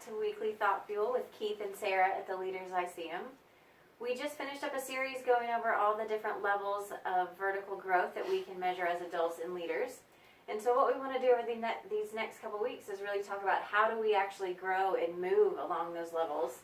back to Weekly Thought Fuel with Keith and Sara at the Leaders Lyceum. We just finished up a series going over all the different levels of vertical growth that we can measure as adults and leaders. And so what we want to do over these next couple weeks is really talk about how do we actually grow and move along those levels.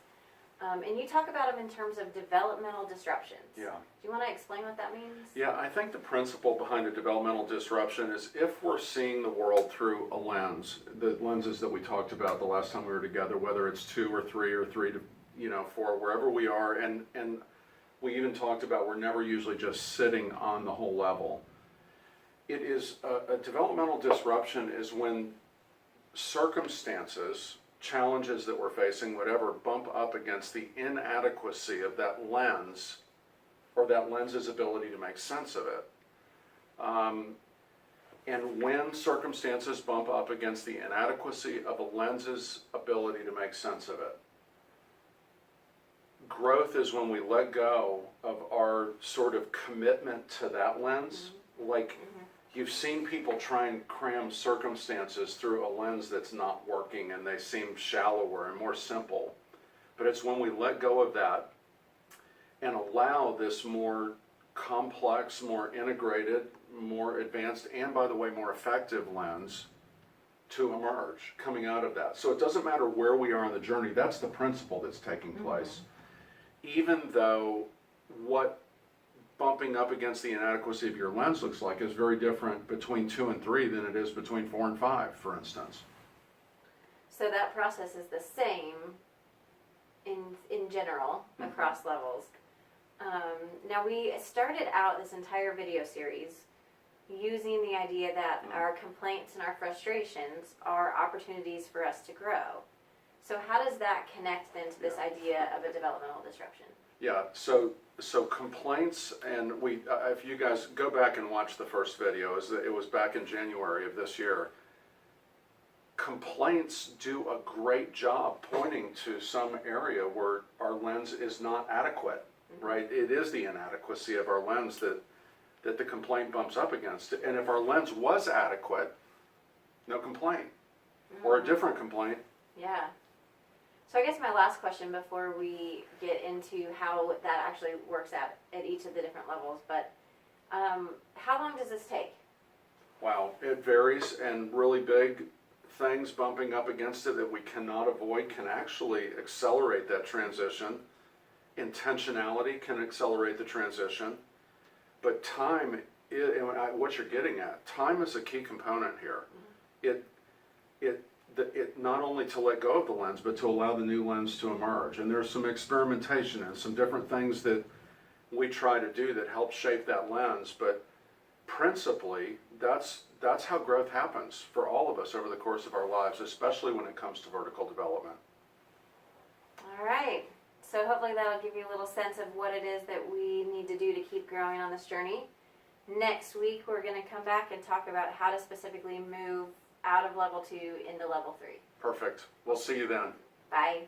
And you talk about them in terms of developmental disruptions. Yeah. Do you want to explain what that means? Yeah, I think the principle behind a developmental disruption is if we're seeing the world through a lens, the lenses that we talked about the last time we were together, whether it's 2 or 3 or 3 to 4, wherever we are, and we even talked about we're never usually just sitting on the whole level. It is a developmental disruption is when circumstances, challenges that we're facing, whatever, bump up against the inadequacy of that lens or that lens's ability to make sense of it. And when circumstances bump up against the inadequacy of a lens's ability to make sense of it, growth is when we let go of our sort of commitment to that lens. Like, you've seen people try and cram circumstances through a lens that's not working and they seem shallower and more simple. But it's when we let go of that and allow this more complex, more integrated, more advanced, and by the way, more effective lens to emerge coming out of that. So it doesn't matter where we are on the journey, that's the principle that's taking place. Even though what bumping up against the inadequacy of your lens looks like is very different between 2 and 3 than it is between 4 and 5, for instance. So that process is the same in general across levels. Now we started out this entire video series using the idea that our complaints and our frustrations are opportunities for us to grow. So how does that connect then to this idea of a developmental disruption? Yeah, so complaints, and if you guys go back and watch the first video, it was back in January of this year. Complaints do a great job pointing to some area where our lens is not adequate, right? It is the inadequacy of our lens that the complaint bumps up against. And if our lens was adequate, no complaint, or a different complaint. Yeah. So I guess my last question before we get into how that actually works out at each of the different levels, but how long does this take? Wow, it varies, and really big things bumping up against it that we cannot avoid can actually accelerate that transition. Intentionality can accelerate the transition, but time, what you're getting at, time is a key component here. It not only to let go of the lens, but to allow the new lens to emerge. And there's some experimentation and some different things that we try to do that help shape that lens. But principally, that's how growth happens for all of us over the course of our lives, especially when it comes to vertical development. All right. So hopefully that'll give you a little sense of what it is that we need to do to keep growing on this journey. Next week, we're going to come back and talk about how to specifically move out of level 2 into level 3. Perfect. We'll see you then. Bye.